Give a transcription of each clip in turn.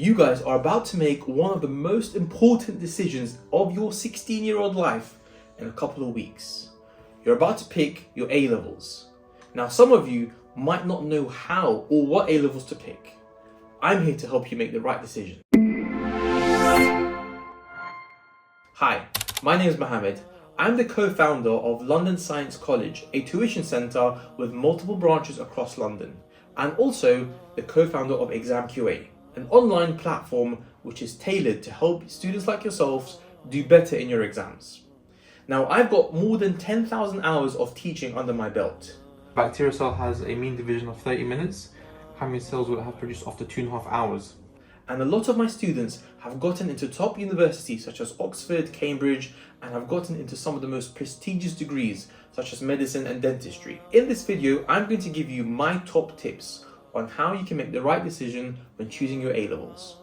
You guys are about to make one of the most important decisions of your 16-year-old life in a couple of weeks. You're about to pick your A-levels. Now, some of you might not know how or what A-levels to pick. I'm here to help you make the right decision. Hi, my name is Mohammed. I'm the co-founder of London Science College, a tuition centre with multiple branches across London, and also the co-founder of ExamQA, an online platform which is tailored to help students like yourselves do better in your exams. Now, I've got more than 10,000 hours of teaching under my belt. Bacterial cell has a mean division of 30 minutes. How many cells will it have produced after 2.5 hours? And a lot of my students have gotten into top universities such as Oxford, Cambridge, and have gotten into some of the most prestigious degrees such as medicine and dentistry. In this video, I'm going to give you my top tips on how you can make the right decision when choosing your A-levels.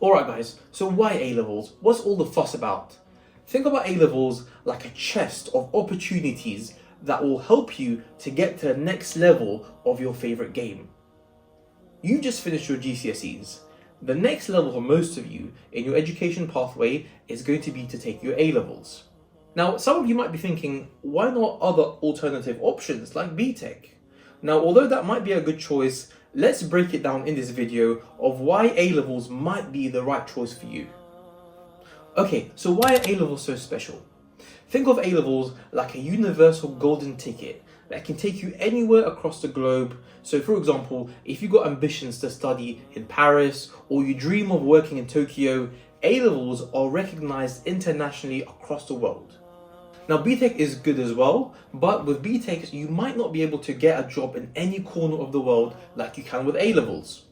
Alright guys, so why A-levels? What's all the fuss about? Think about A-levels like a chest of opportunities that will help you to get to the next level of your favourite game. You just finished your GCSEs. The next level for most of you in your education pathway is going to be to take your A-levels. Now, some of you might be thinking, why not other alternative options like BTEC? Now, although that might be a good choice, let's break it down in this video of why A-levels might be the right choice for you. Okay, so why are A-levels so special? Think of A-levels like a universal golden ticket that can take you anywhere across the globe. So for example, if you've got ambitions to study in Paris or you dream of working in Tokyo, A-levels are recognized internationally across the world. Now, BTEC is good as well, but with BTEC, you might not be able to get a job in any corner of the world like you can with A-levels.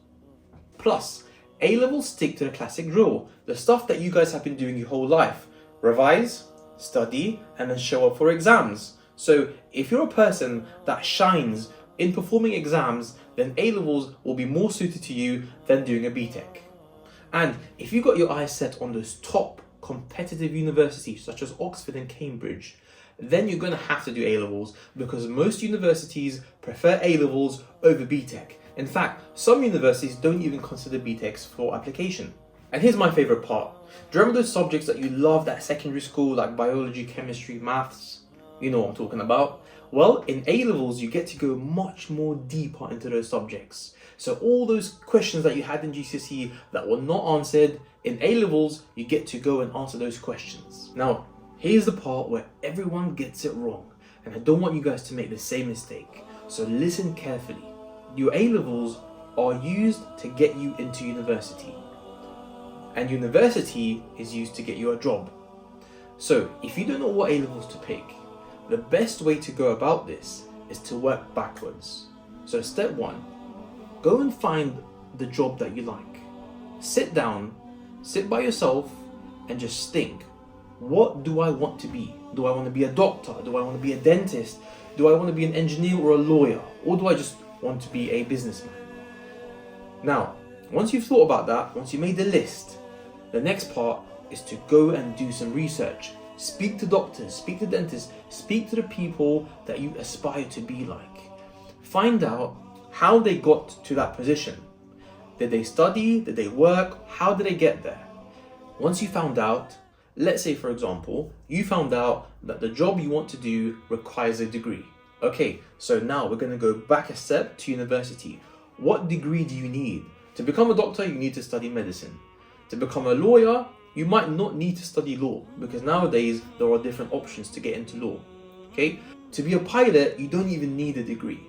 Plus, A-levels stick to the classic drill, the stuff that you guys have been doing your whole life. Revise, study, and then show up for exams. So if you're a person that shines in performing exams, then A-levels will be more suited to you than doing a BTEC. And if you've got your eyes set on those top competitive universities such as Oxford and Cambridge, then you're going to have to do A-levels because most universities prefer A-levels over BTEC. In fact, some universities don't even consider BTECs for application. And here's my favourite part. Do you remember those subjects that you loved at secondary school like biology, chemistry, maths? You know what I'm talking about. Well, in A-levels, you get to go much more deeper into those subjects. So all those questions that you had in GCSE that were not answered, in A-levels, you get to go and answer those questions. Now, here's the part where everyone gets it wrong. And I don't want you guys to make the same mistake. So listen carefully. Your A-levels are used to get you into university. And university is used to get you a job. So if you don't know what A-levels to pick, the best way to go about this is to work backwards. So step one, go and find the job that you like. Sit down, sit by yourself and just think, what do I want to be? Do I want to be a doctor? Do I want to be a dentist? Do I want to be an engineer or a lawyer? Or do I just want to be a businessman? Now, once you've thought about that, once you made the list, the next part is to go and do some research. Speak to doctors, speak to dentists, speak to the people that you aspire to be like. Find out how they got to that position. Did they study? Did they work? How did they get there? Once you found out, let's say for example, you found out that the job you want to do requires a degree. Okay, so now we're going to go back a step to university. What degree do you need? To become a doctor, you need to study medicine. To become a lawyer, you might not need to study law because nowadays there are different options to get into law. Okay? To be a pilot, you don't even need a degree.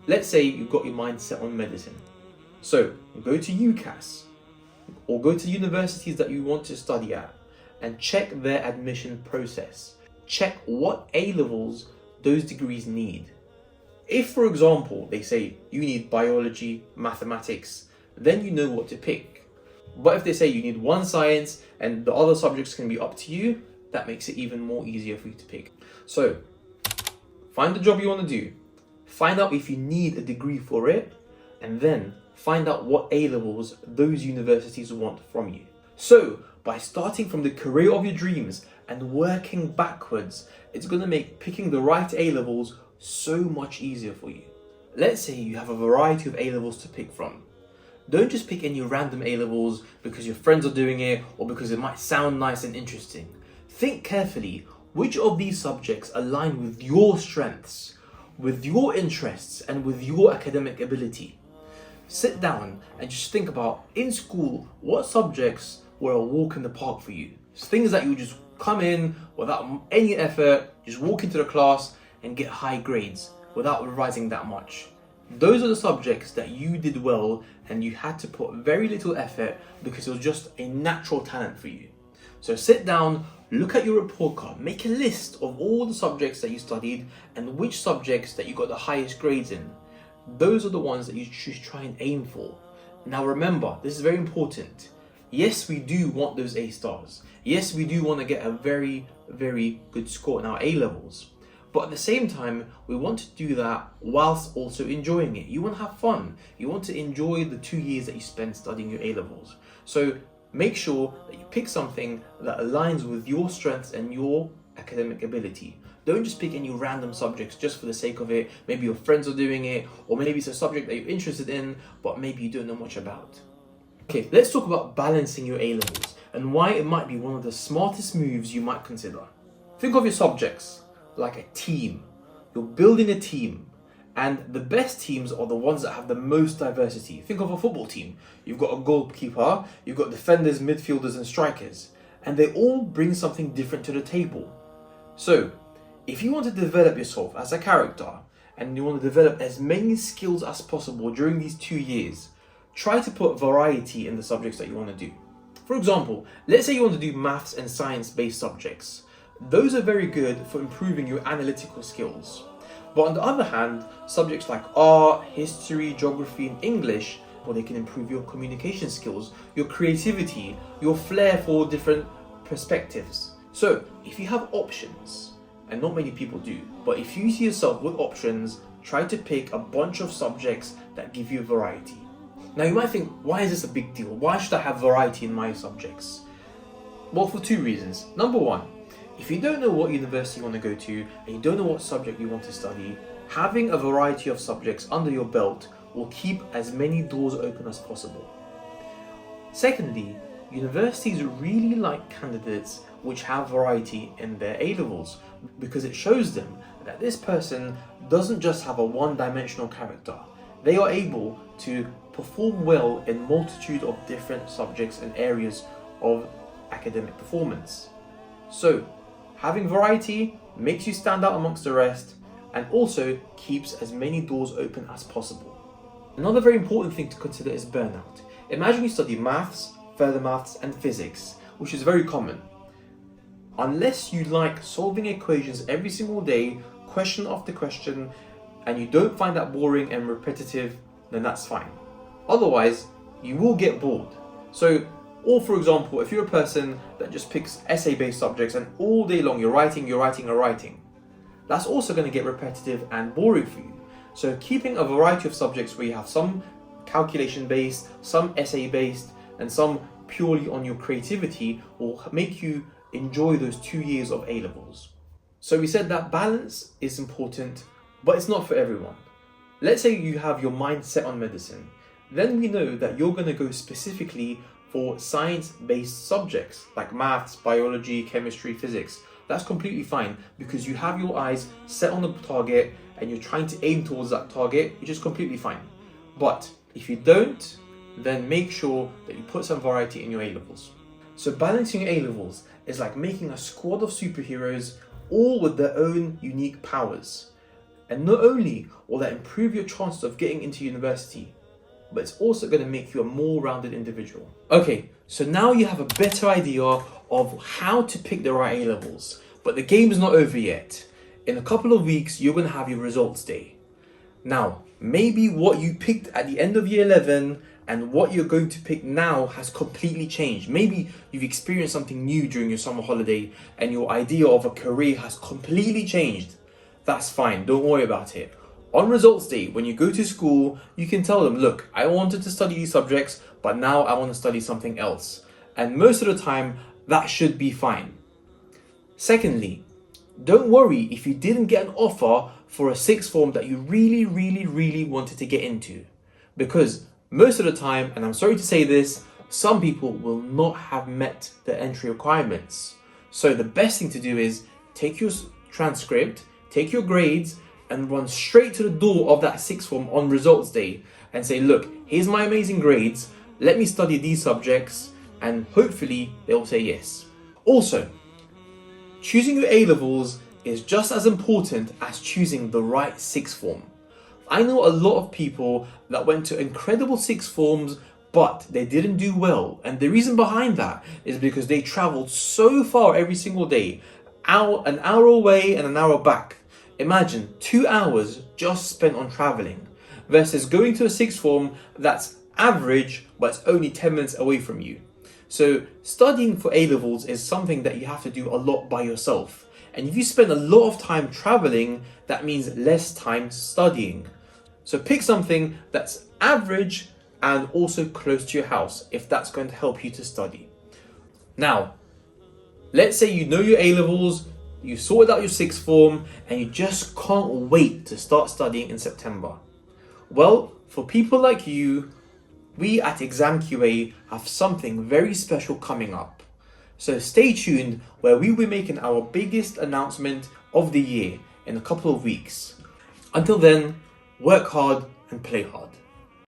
Let's say you've got your mind set on medicine. So go to UCAS or go to universities that you want to study at and check their admission process. Check what A-levels those degrees need. If, for example, they say you need biology, mathematics, then you know what to pick. But if they say you need one science and the other subjects can be up to you, that makes it even more easier for you to pick. So, find the job you want to do, find out if you need a degree for it, and then find out what A-levels those universities want from you. So, by starting from the career of your dreams and working backwards, it's going to make picking the right A-levels so much easier for you. Let's say you have a variety of A-levels to pick from. Don't just pick any random A-levels because your friends are doing it or because it might sound nice and interesting. Think carefully, which of these subjects align with your strengths, with your interests, and with your academic ability? Sit down and just think about, in school, what subjects were a walk in the park for you? Things that you just come in without any effort, just walk into the class and get high grades without revising that much. Those are the subjects that you did well and you had to put very little effort because it was just a natural talent for you. So sit down, look at your report card, make a list of all the subjects that you studied and which subjects that you got the highest grades in. Those are the ones that you should try and aim for. Now remember, this is very important. Yes, we do want those A stars. Yes, we do want to get a very, very good score in our A levels. But at the same time, we want to do that whilst also enjoying it. You want to have fun. You want to enjoy the 2 years that you spend studying your A levels. So make sure that you pick something that aligns with your strengths and your academic ability. Don't just pick any random subjects just for the sake of it. Maybe your friends are doing it, or maybe it's a subject that you're interested in, but maybe you don't know much about. Okay, let's talk about balancing your A levels and why it might be one of the smartest moves you might consider. Think of your subjects like a team. You're building a team, and the best teams are the ones that have the most diversity. Think of a football team. You've got a goalkeeper, you've got defenders, midfielders, and strikers, and they all bring something different to the table. So, if you want to develop yourself as a character and you want to develop as many skills as possible during these 2 years, try to put variety in the subjects that you want to do. For example, let's say you want to do maths and science-based subjects. Those are very good for improving your analytical skills. But on the other hand, subjects like art, history, geography, and English, well, they can improve your communication skills, your creativity, your flair for different perspectives. So if you have options, and not many people do, but if you see yourself with options, try to pick a bunch of subjects that give you variety. Now you might think, why is this a big deal? Why should I have variety in my subjects? Well, for 2 reasons. Number one, if you don't know what university you want to go to and you don't know what subject you want to study, having a variety of subjects under your belt will keep as many doors open as possible. Secondly, universities really like candidates which have variety in their A levels because it shows them that this person doesn't just have a one-dimensional character. They are able to perform well in multitude of different subjects and areas of academic performance. So, having variety makes you stand out amongst the rest and also keeps as many doors open as possible. Another very important thing to consider is burnout. Imagine you study maths, further maths, and physics, which is very common. Unless you like solving equations every single day, question after question, and you don't find that boring and repetitive, then that's fine. Otherwise, you will get bored. So, or for example, if you're a person that just picks essay-based subjects and all day long you're writing, that's also going to get repetitive and boring for you. So keeping a variety of subjects where you have some calculation-based, some essay-based, and some purely on your creativity will make you enjoy those 2 years of A levels. So we said that balance is important, but it's not for everyone. Let's say you have your mind set on medicine. Then we know that you're going to go specifically for science-based subjects like maths, biology, chemistry, physics. That's completely fine because you have your eyes set on the target and you're trying to aim towards that target, which is completely fine. But if you don't, then make sure that you put some variety in your A levels. So balancing your A levels is like making a squad of superheroes, all with their own unique powers. And not only will that improve your chances of getting into university, but it's also going to make you a more rounded individual. Okay, so now you have a better idea of how to pick the right A levels, but the game is not over yet. In a couple of weeks, you're going to have your results day. Now, maybe what you picked at the end of year 11 and what you're going to pick now has completely changed. Maybe you've experienced something new during your summer holiday and your idea of a career has completely changed. That's fine, don't worry about it. On results day, when you go to school, you can tell them, look, I wanted to study these subjects, but now I want to study something else. And most of the time, that should be fine. Secondly, don't worry if you didn't get an offer for a sixth form that you really wanted to get into. Because most of the time, and I'm sorry to say this, some people will not have met the entry requirements. So the best thing to do is take your transcript, take your grades, and run straight to the door of that sixth form on results day and say, look, here's my amazing grades, let me study these subjects, and hopefully they'll say yes. Also, choosing your A-levels is just as important as choosing the right sixth form. I know a lot of people that went to incredible sixth forms, but they didn't do well. And the reason behind that is because they traveled so far every single day, an hour away and an hour back. Imagine 2 hours just spent on traveling versus going to a sixth form that's average, but it's only 10 minutes away from you. So studying for A-levels is something that you have to do a lot by yourself. And if you spend a lot of time traveling, that means less time studying. So pick something that's average and also close to your house if that's going to help you to study. Now, let's say you know your A-levels, you sorted out your sixth form, and you just can't wait to start studying in September. Well, for people like you, we at ExamQA have something very special coming up. So stay tuned, where we will be making our biggest announcement of the year in a couple of weeks. Until then, work hard and play hard.